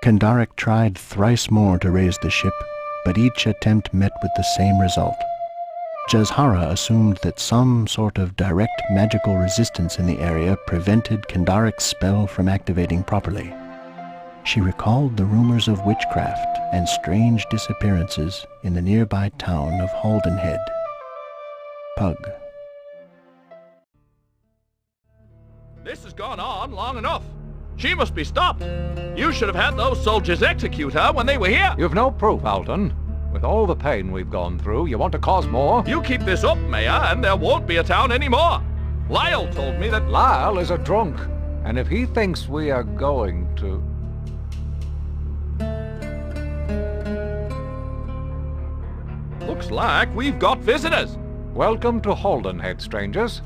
Kandaric tried thrice more to raise the ship, but each attempt met with the same result. Jazhara assumed that some sort of direct magical resistance in the area prevented Kandaric's spell from activating properly. She recalled the rumors of witchcraft and strange disappearances in the nearby town of Haldenhead. Pug. This has gone on long enough. She must be stopped. You should have had those soldiers execute her when they were here. You've no proof, Alton. With all the pain we've gone through, you want to cause more? You keep this up, Mayor, and there won't be a town anymore. Lyle told me that... Lyle is a drunk, and if he thinks we are going to... Looks like we've got visitors. Welcome to Haldenhead, strangers.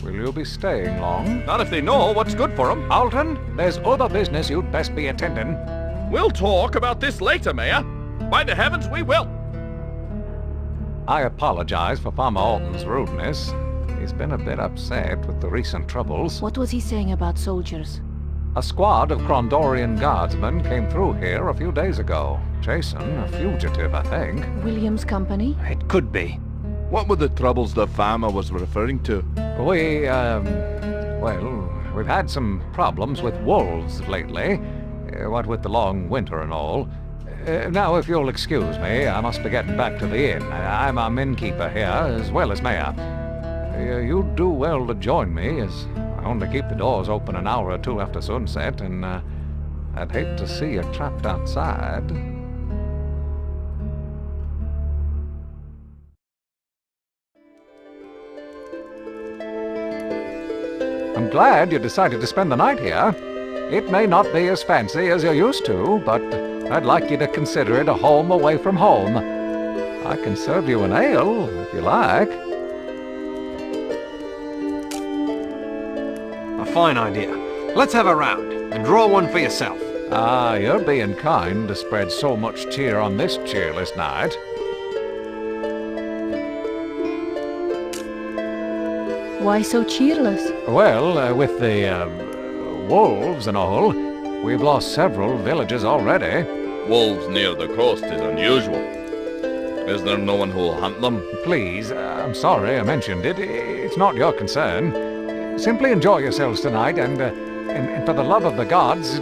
Will you be staying long? Not if they know what's good for them. Alton, there's other business you'd best be attending. We'll talk about this later, Mayor. By the heavens, we will. I apologize for Farmer Alton's rudeness. He's been a bit upset with the recent troubles. What was he saying about soldiers? A squad of Krondorian guardsmen came through here a few days ago. Jason, a fugitive, I think. William's company? It could be. What were the troubles the farmer was referring to? Well, we've had some problems with wolves lately. What with the long winter and all. Now, if you'll excuse me, I must be getting back to the inn. I'm our innkeeper here, as well as mayor. You'd do well to join me, as I only keep the doors open an hour or two after sunset, and I'd hate to see you trapped outside. I'm glad you decided to spend the night here. It may not be as fancy as you're used to, but I'd like you to consider it a home away from home. I can serve you an ale, if you like. A fine idea. Let's have a round, and draw one for yourself. Ah, you're being kind to spread so much cheer on this cheerless night. Why so cheerless? Well, with the wolves and all, we've lost several villages already. Wolves near the coast is unusual. Is there no one who'll hunt them? Please, I'm sorry I mentioned it. It's not your concern. Simply enjoy yourselves tonight, and for the love of the gods,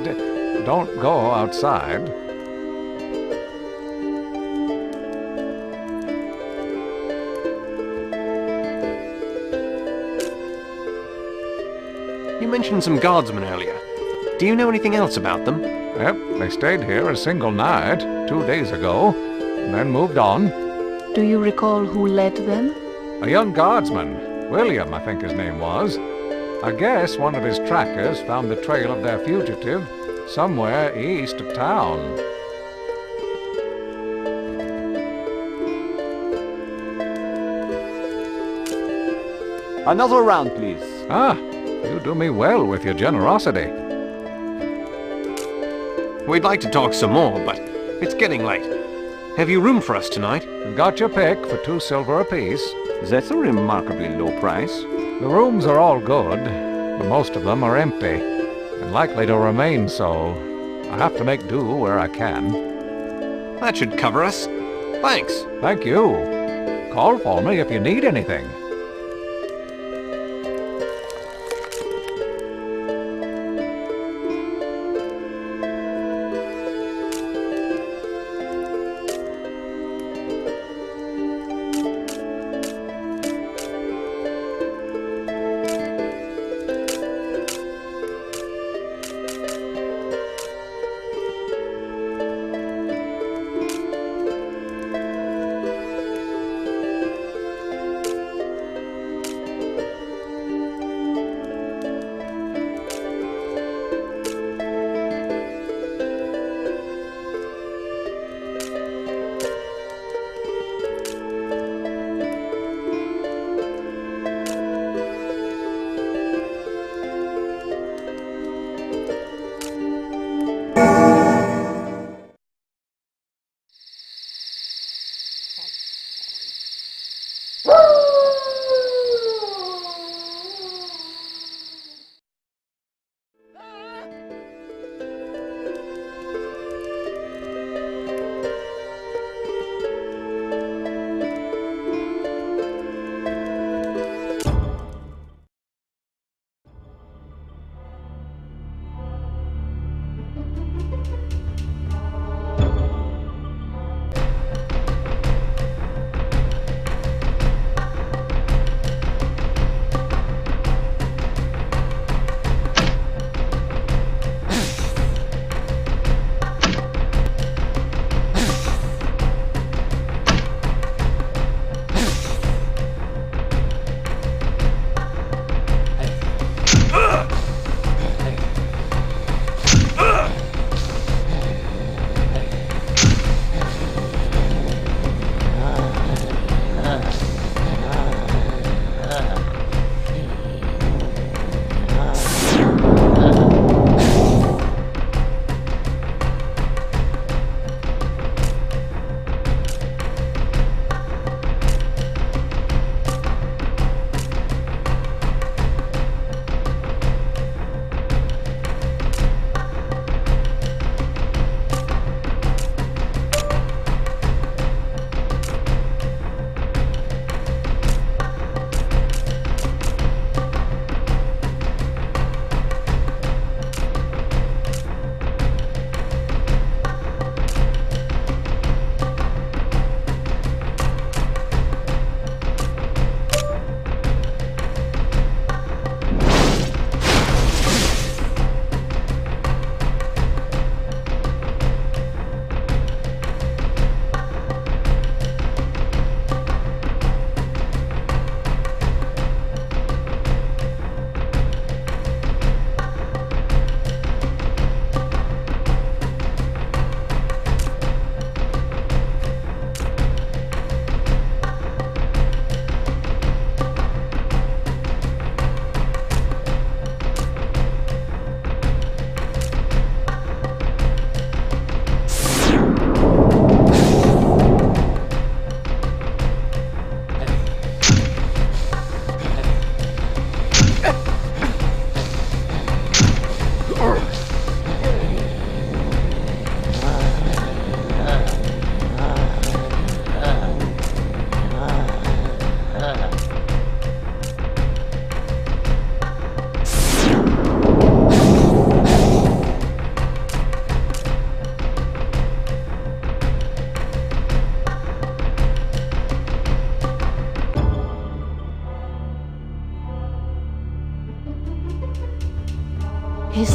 don't go outside. You mentioned some guardsmen earlier. Do you know anything else about them? Yep, they stayed here a single night 2 days ago, and then moved on. Do you recall who led them? A young guardsman, William, I think his name was. I guess one of his trackers found the trail of their fugitive somewhere east of town. Another round, please. Ah, you do me well with your generosity. We'd like to talk some more, but it's getting late. Have you room for us tonight? You've got your pick for 2 silver apiece. That's a remarkably low price. The rooms are all good, but most of them are empty, and likely to remain so. I have to make do where I can. That should cover us. Thanks. Thank you. Call for me if you need anything.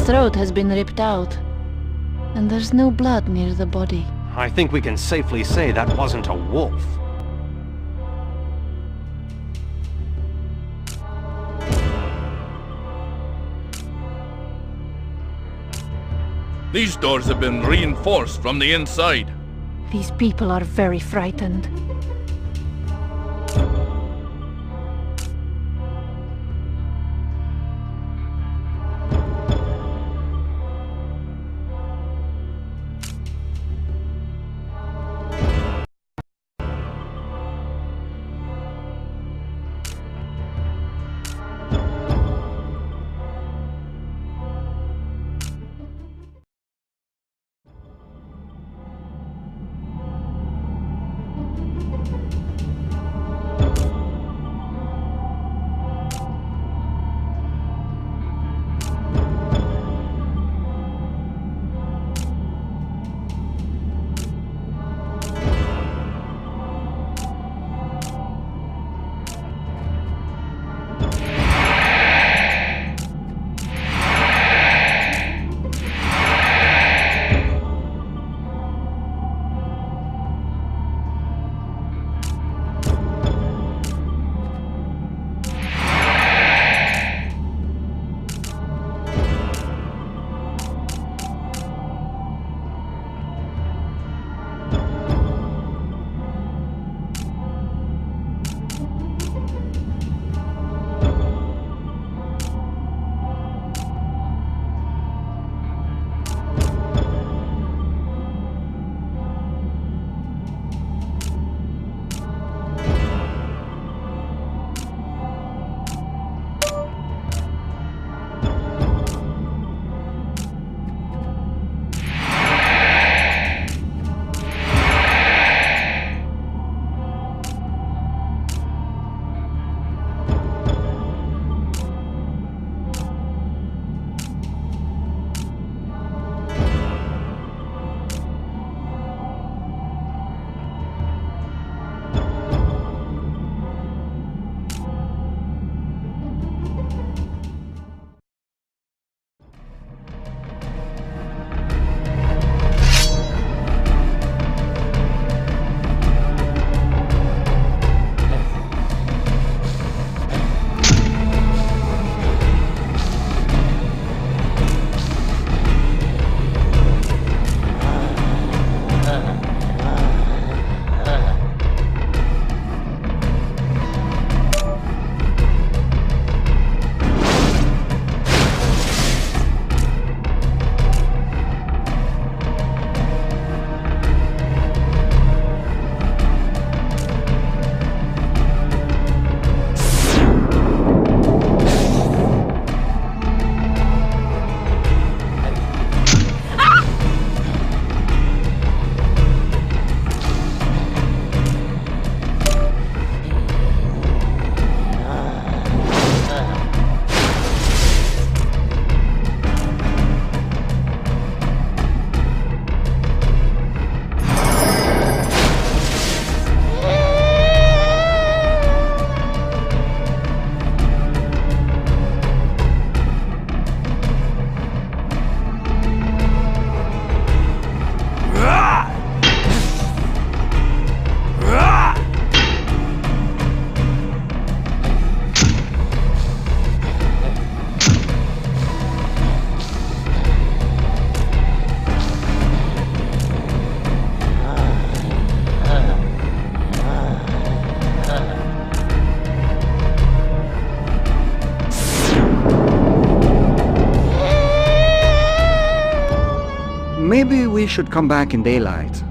throat has been ripped out, and there's no blood near the body. I think we can safely say that wasn't a wolf. These doors have been reinforced from the inside. These people are very frightened. Maybe we should come back in daylight.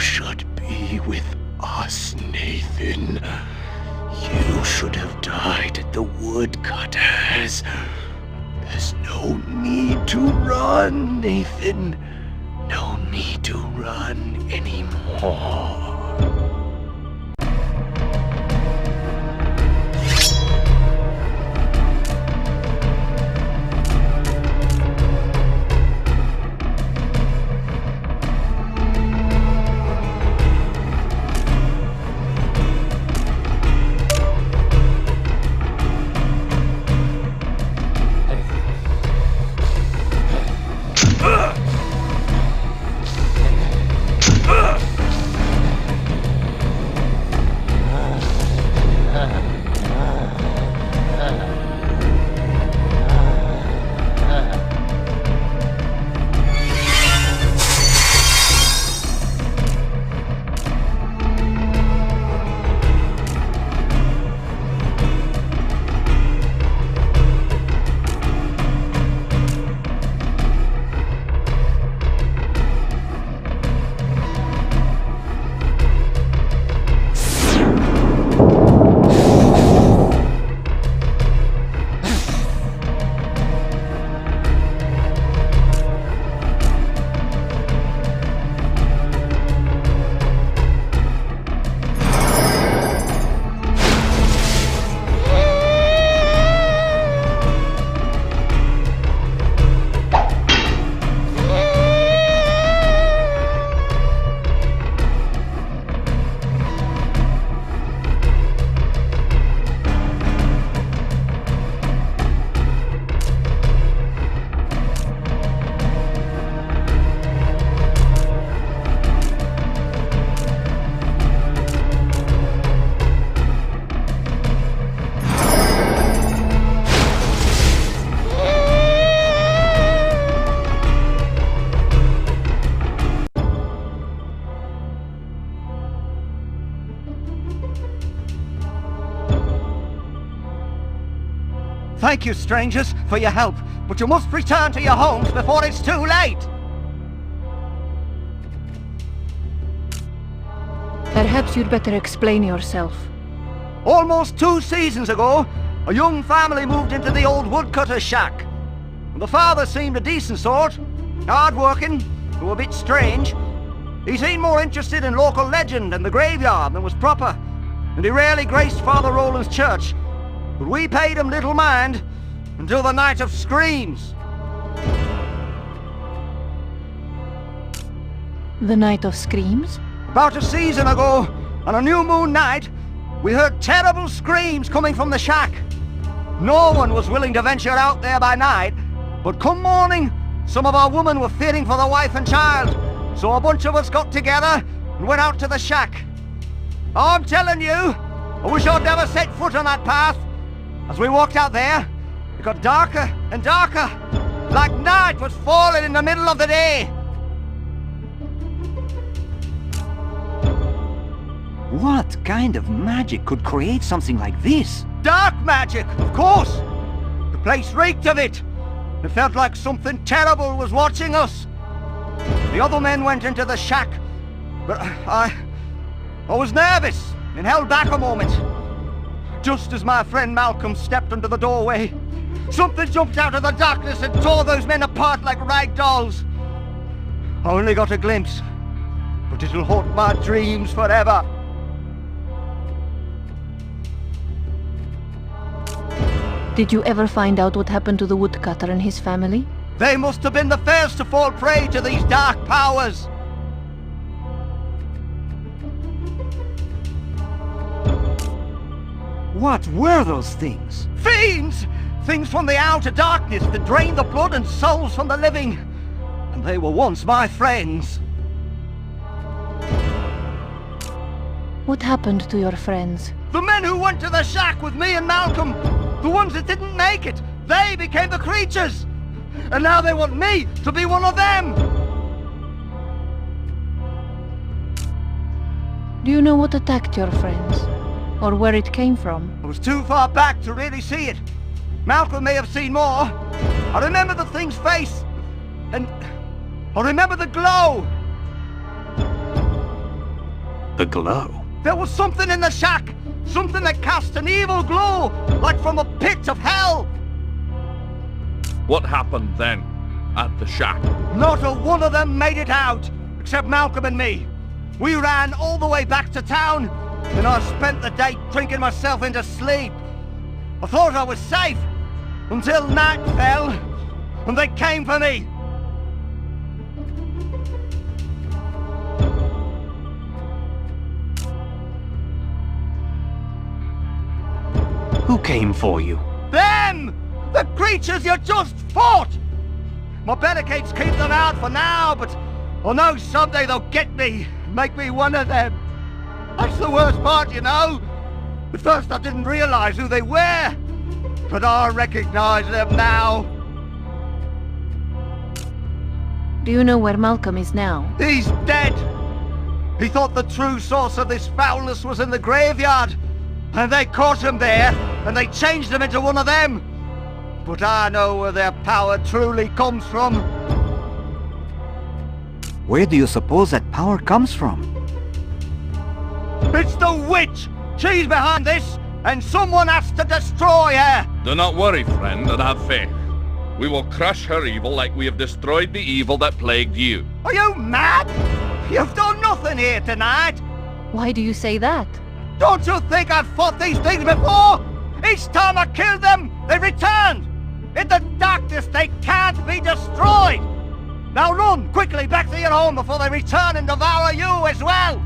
should be with us, Nathan. You should have died at the woodcutters. There's no need to run, Nathan. No need to run anymore. Thank you, strangers, for your help, but you must return to your homes before it's too late! Perhaps you'd better explain yourself. Almost 2 seasons ago, a young family moved into the old woodcutter's shack. The father seemed a decent sort, hard-working, though a bit strange. He seemed more interested in local legend and the graveyard than was proper, and he rarely graced Father Roland's church. But we paid him little mind until the night of screams. The night of screams? About a season ago, on a new moon night, we heard terrible screams coming from the shack. No one was willing to venture out there by night, but come morning, some of our women were fearing for their wife and child, so a bunch of us got together and went out to the shack. I'm telling you, I wish I'd never set foot on that path. As we walked out there, it got darker and darker, like night was falling in the middle of the day. What kind of magic could create something like this? Dark magic, of course! The place reeked of it. It felt like something terrible was watching us. The other men went into the shack, but I was nervous and held back a moment. Just as my friend Malcolm stepped into the doorway, something jumped out of the darkness and tore those men apart like rag dolls. I only got a glimpse, but it'll haunt my dreams forever. Did you ever find out what happened to the woodcutter and his family? They must have been the first to fall prey to these dark powers. What were those things? Fiends! Things from the outer darkness that drain the blood and souls from the living. And they were once my friends. What happened to your friends? The men who went to the shack with me and Malcolm, the ones that didn't make it, they became the creatures. And now they want me to be one of them. Do you know what attacked your friends? Or where it came from? I was too far back to really see it. Malcolm may have seen more. I remember the thing's face. And I remember the glow. The glow. There was something in the shack! Something that cast an evil glow, like from a pit of hell! What happened then, at the shack? Not a one of them made it out, except Malcolm and me. We ran all the way back to town, and I spent the day drinking myself into sleep. I thought I was safe, until night fell, and they came for me. Who came for you? Them! The creatures you just fought! My barricades keep them out for now, but I know someday they'll get me, make me one of them. That's the worst part, you know. At first I didn't realize who they were, but I recognize them now. Do you know where Malcolm is now? He's dead. He thought the true source of this foulness was in the graveyard, and they caught him there, and they changed him into one of them. But I know where their power truly comes from. Where do you suppose that power comes from? It's the witch! She's behind this, and someone has to destroy her! Do not worry, friend, and have faith. We will crush her evil like we have destroyed the evil that plagued you. Are you mad? You've done nothing here tonight! Why do you say that? Don't you think I've fought these things before? Each time I killed them, they returned! In the darkness, they can't be destroyed! Now run quickly back to your home before they return and devour you as well!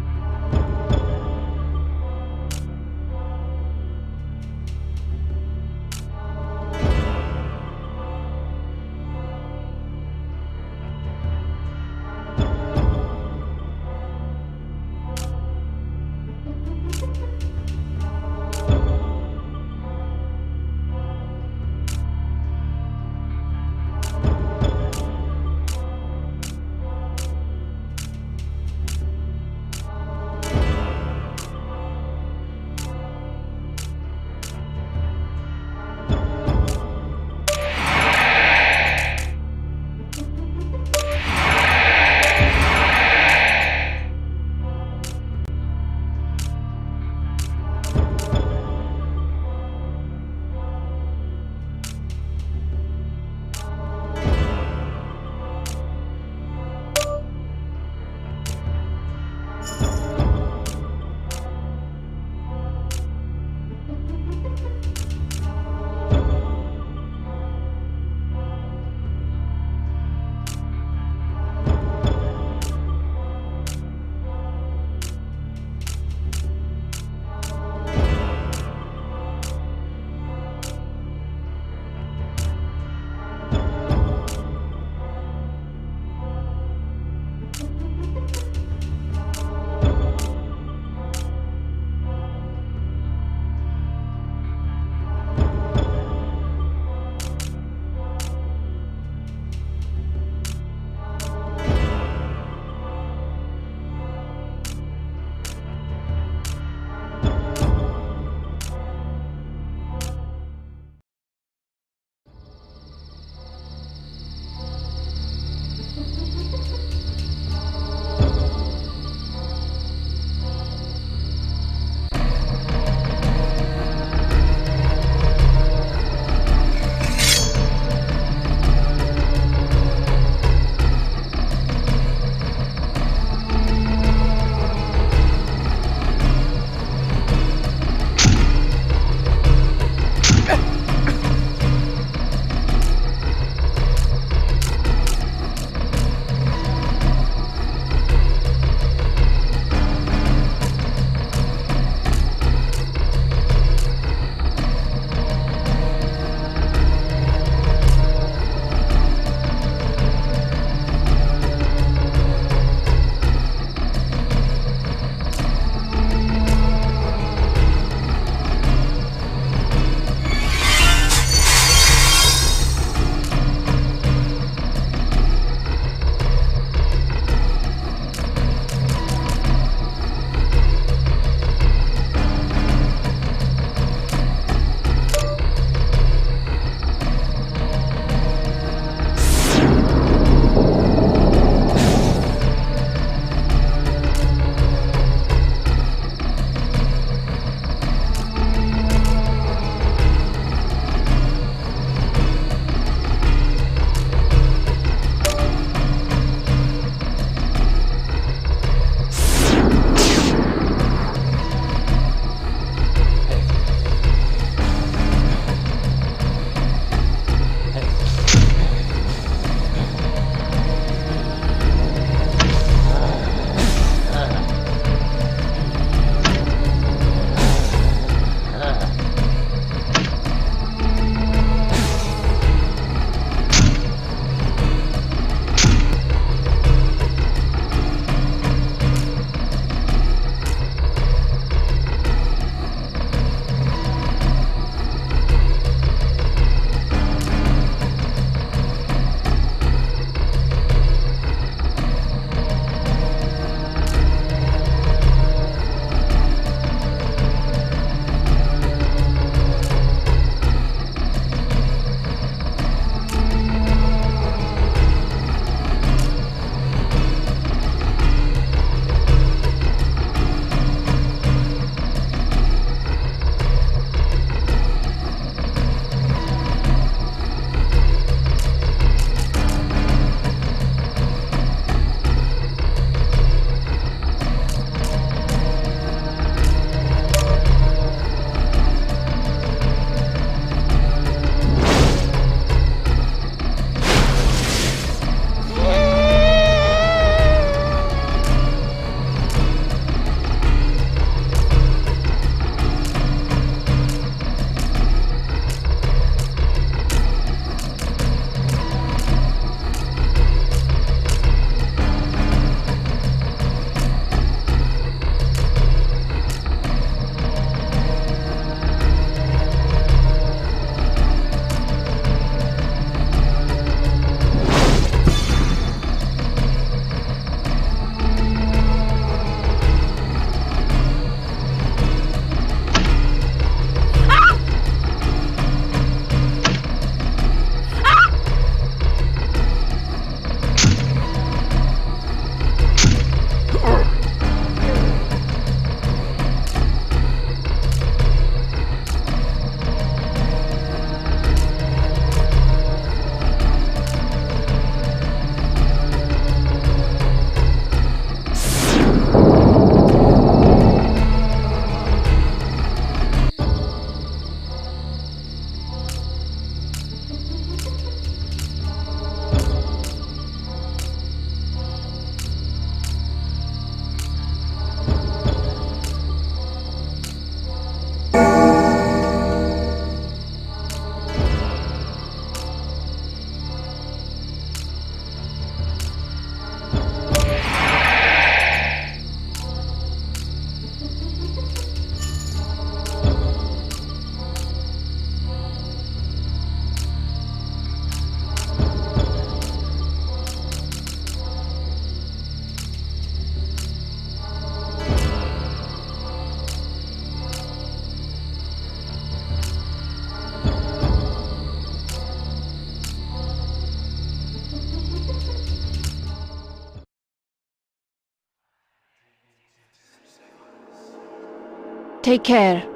Take care.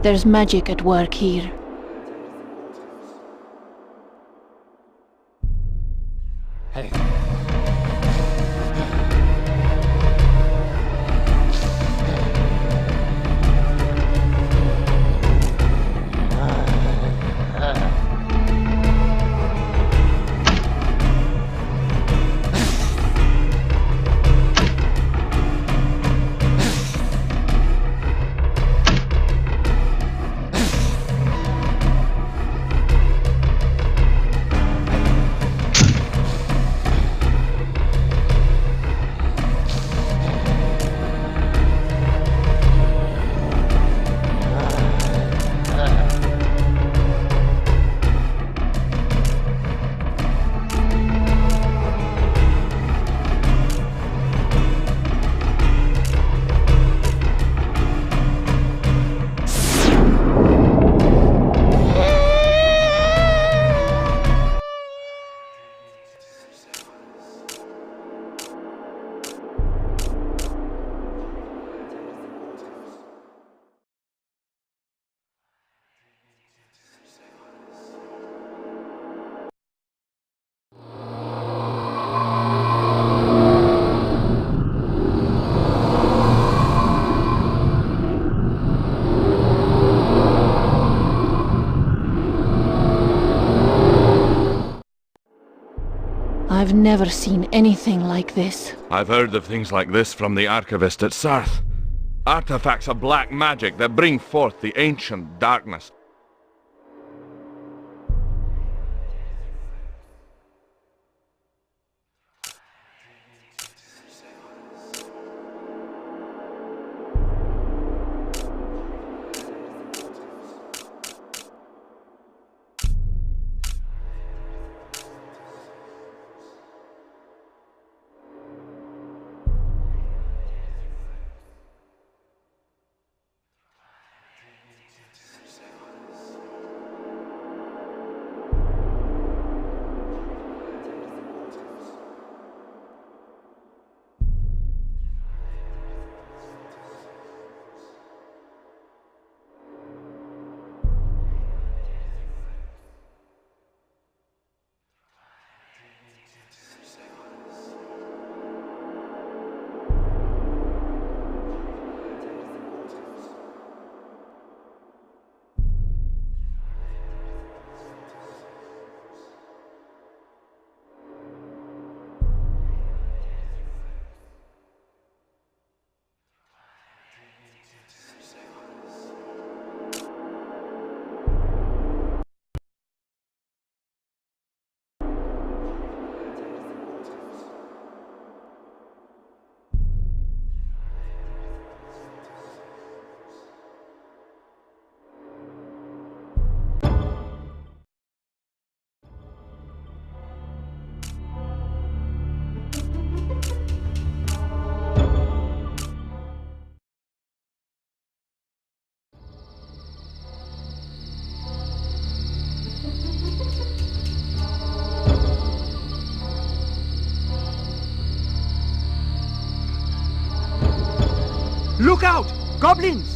There's magic at work here. Hey. I've never seen anything like this. I've heard of things like this from the archivist at Sarth. Artifacts of black magic that bring forth the ancient darkness. Look out! Goblins!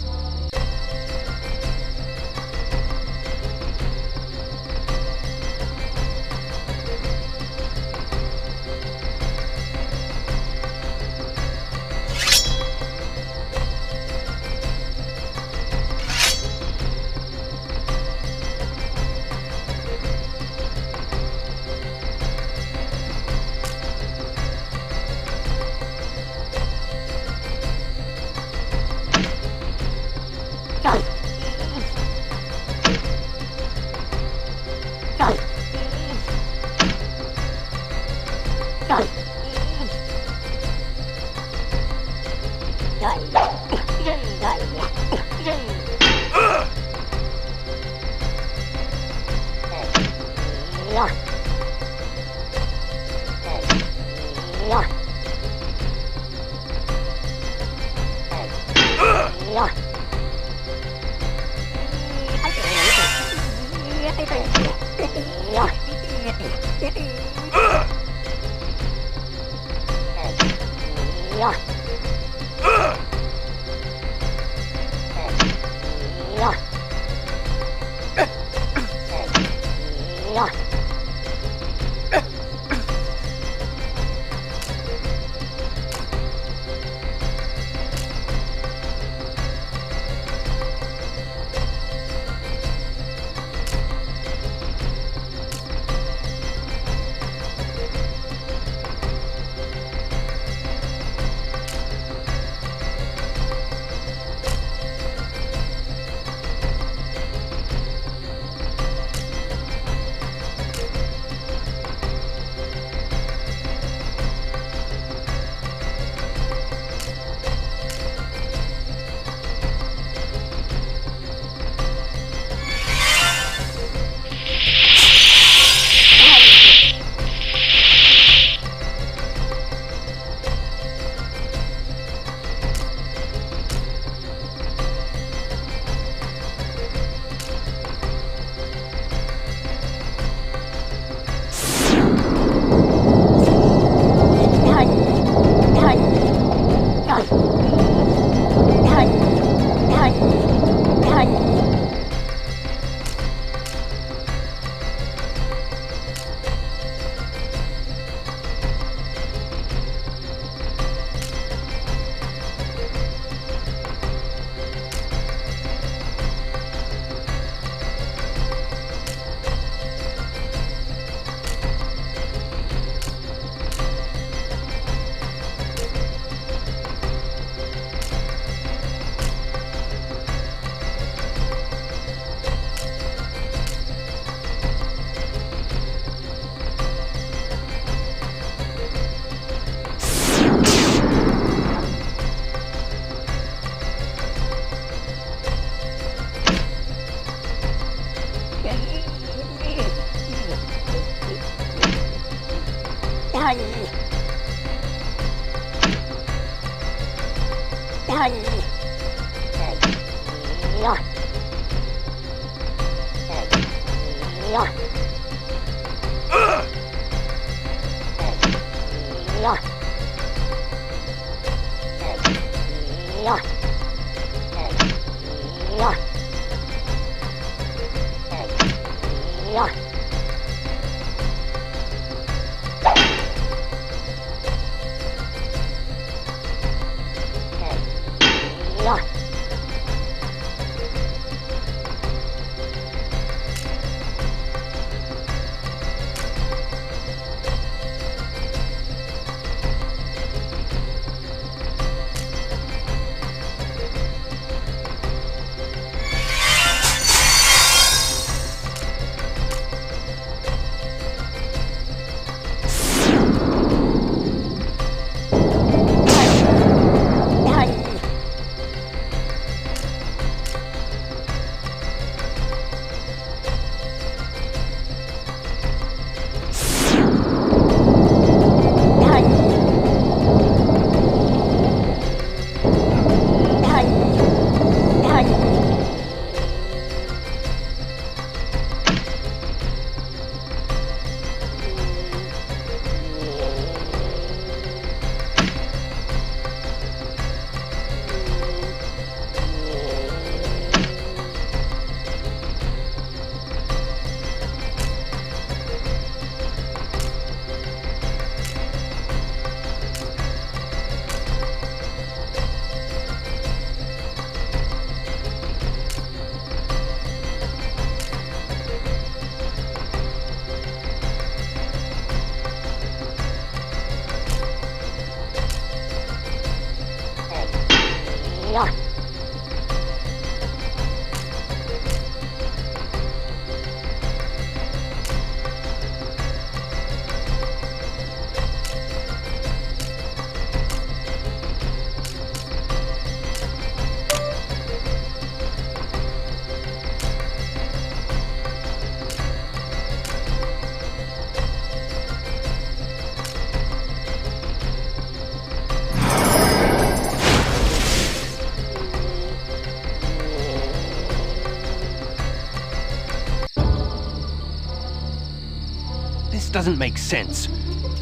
This doesn't make sense.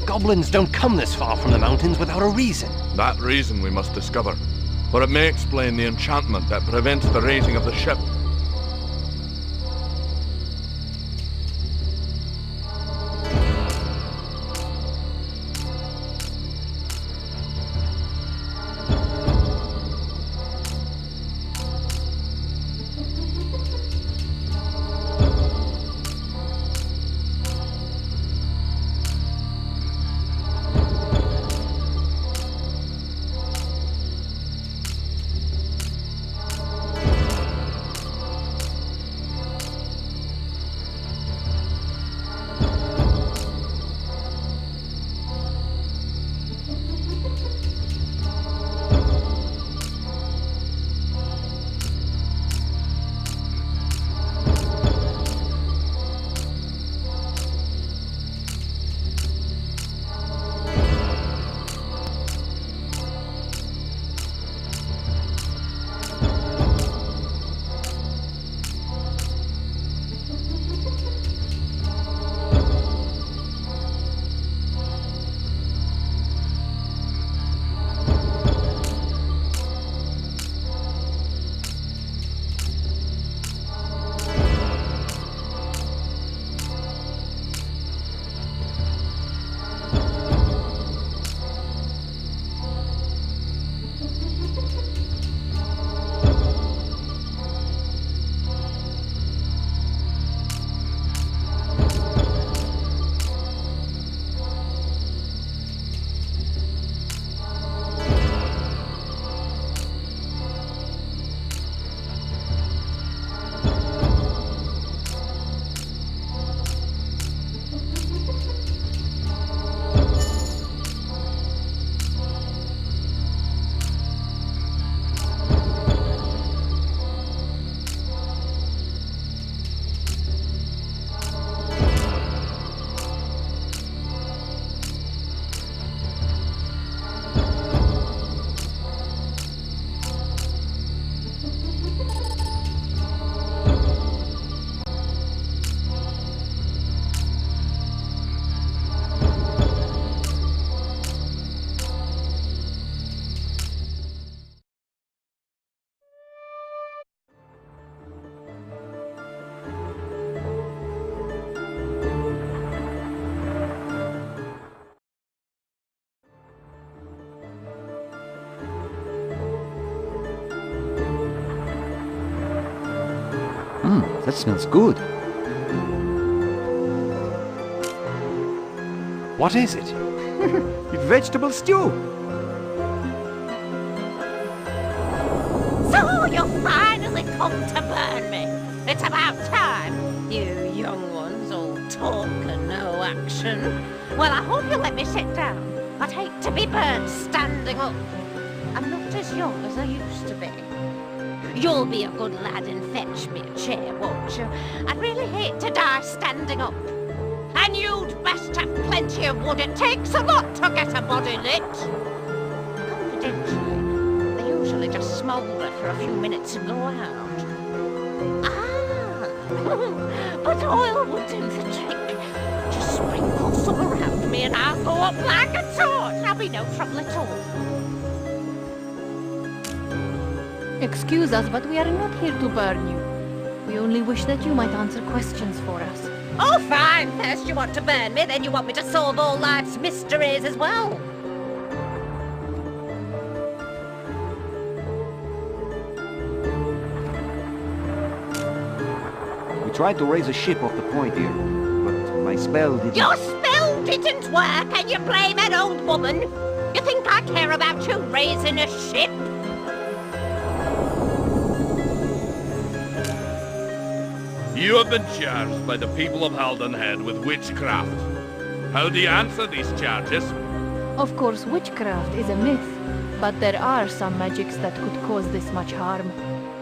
Goblins don't come this far from the mountains without a reason. That reason we must discover. For it may explain the enchantment that prevents the raising of the ship. That smells good. What is it? It's vegetable stew. So you finally come to burn me. It's about time. You young ones all talk and no action. Well, I hope you'll let me sit down. I'd hate to be burned standing up. I'm not as young as I used to be. You'll be a good lad and fetch me a chair, won't you? I'd really hate to die standing up. And you'd best have plenty of wood. It takes a lot to get a body lit. Confidentially, they usually just smoulder for a few minutes and go out. But oil will do the trick. Just sprinkle some around me and I'll go up like a torch. There'll be no trouble at all. Excuse us, but we are not here to burn you. We only wish that you might answer questions for us. Oh, fine. First you want to burn me, then you want me to solve all life's mysteries as well. We tried to raise a ship off the point here, but my spell didn't... Your spell didn't work and you blame an old woman? You think I care about you raising a ship? You have been charged by the people of Haldenhead with witchcraft. How do you answer these charges? Of course, witchcraft is a myth, but there are some magics that could cause this much harm.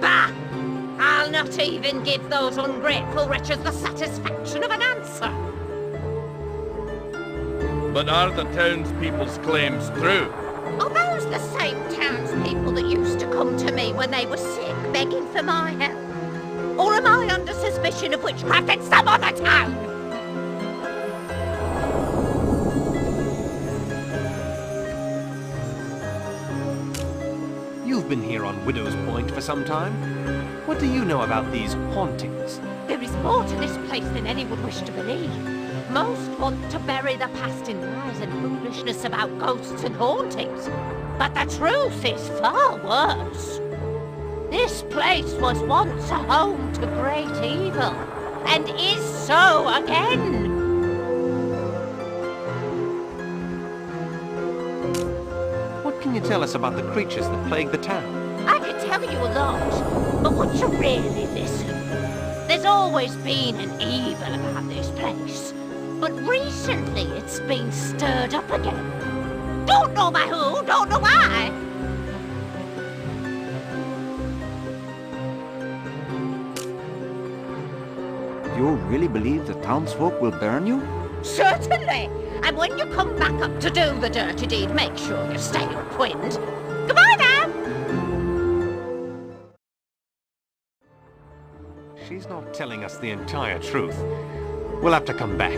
Bah! I'll not even give those ungrateful wretches the satisfaction of an answer. But are the townspeople's claims true? Are those the same townspeople that used to come to me when they were sick, begging for my help? Or am I under suspicion of witchcraft in some other town? You've been here on Widow's Point for some time. What do you know about these hauntings? There is more to this place than any would wish to believe. Most want to bury the past in lies and foolishness about ghosts and hauntings. But the truth is far worse. This place was once a home to great evil, and is so again. What can you tell us about the creatures that plague the town? I could tell you a lot, but would you really listen? There's always been an evil about this place, but recently it's been stirred up again. Don't know by who, don't know why. You really believe the townsfolk will burn you? Certainly. And when you come back up to do the dirty deed, make sure you stay upwind. Goodbye now! She's not telling us the entire truth. We'll have to come back.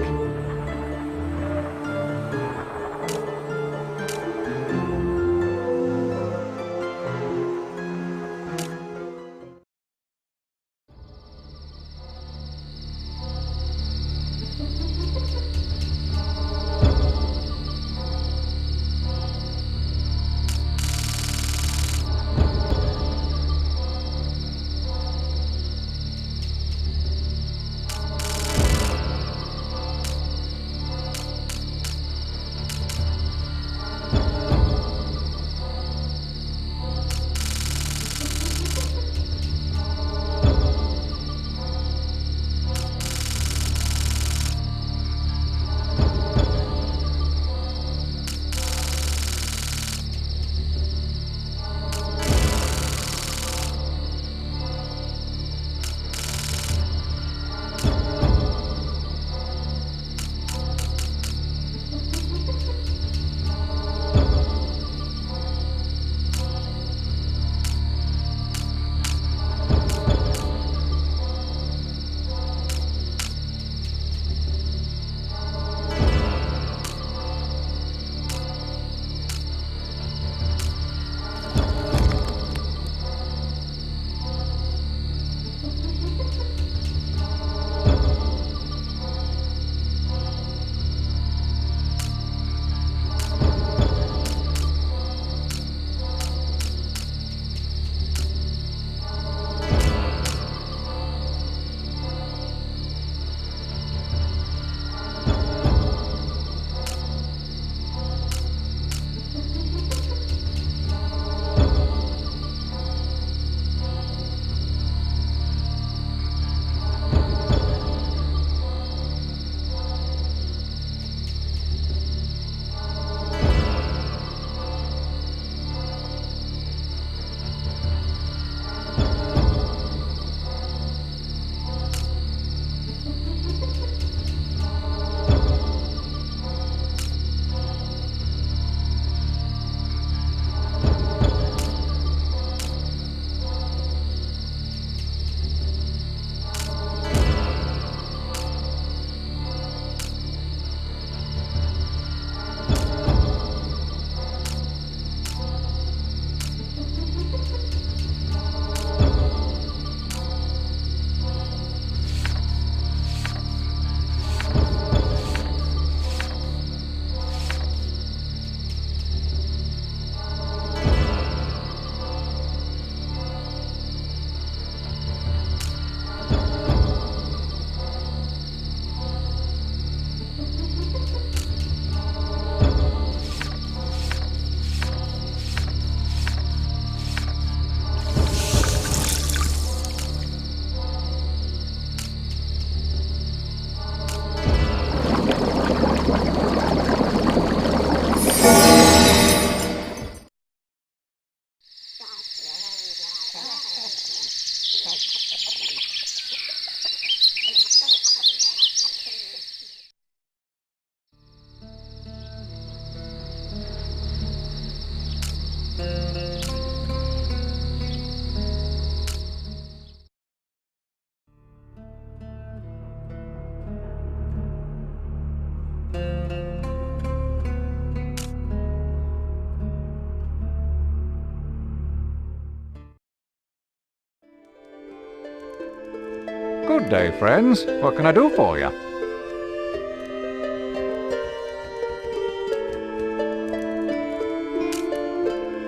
Good day, friends. What can I do for you?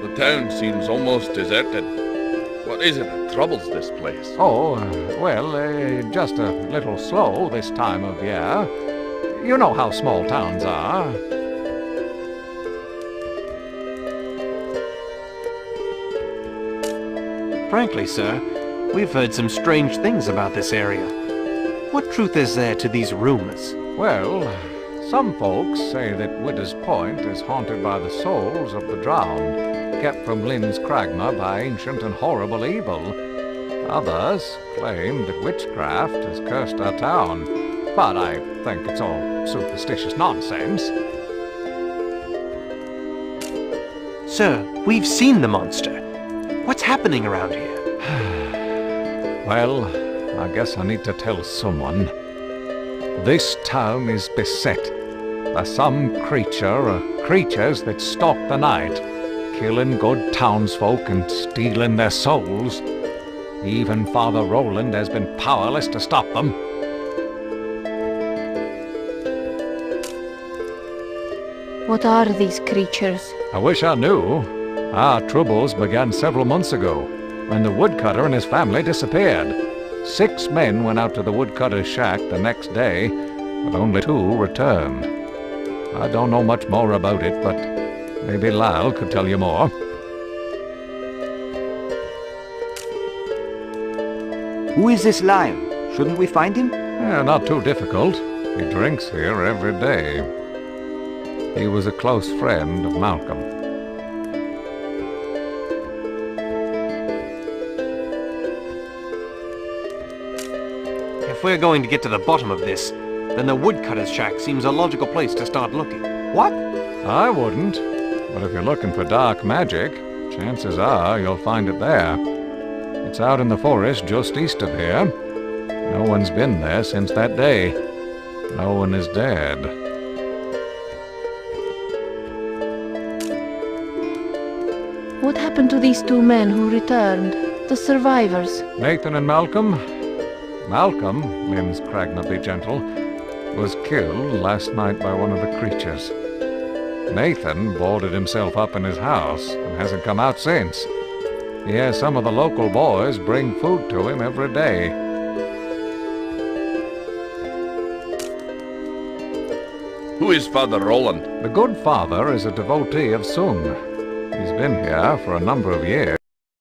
The town seems almost deserted. What is it that troubles this place? Oh, just a little slow this time of year. You know how small towns are. Frankly, sir, we've heard some strange things about this area. What truth is there to these rumors? Well, some folks say that Widder's Point is haunted by the souls of the drowned, kept from Lynn's Cragma by ancient and horrible evil. Others claim that witchcraft has cursed our town, but I think it's all superstitious nonsense. Sir, we've seen the monster. What's happening around here? Well, I guess I need to tell someone. This town is beset by some creature or creatures that stalk the night, killing good townsfolk and stealing their souls. Even Father Roland has been powerless to stop them. What are these creatures? I wish I knew. Our troubles began several months ago, when the woodcutter and his family disappeared. 6 men went out to the woodcutter's shack the next day, but only 2 returned. I don't know much more about it, but maybe Lal could tell you more. Who is this Lyle? Shouldn't we find him? Not too difficult. He drinks here every day. He was a close friend of Malcolm. If we're going to get to the bottom of this, then the woodcutter's shack seems a logical place to start looking. What? I wouldn't. But if you're looking for dark magic, chances are you'll find it there. It's out in the forest just east of here. No one's been there since that day. No one is dead. What happened to these 2 men who returned? The survivors? Nathan and Malcolm? Malcolm, Lynn's Cragna be gentle, was killed last night by one of the creatures. Nathan boarded himself up in his house and hasn't come out since. He has some of the local boys bring food to him every day. Who is Father Roland? The good father is a devotee of Sung. He's been here for a number of years.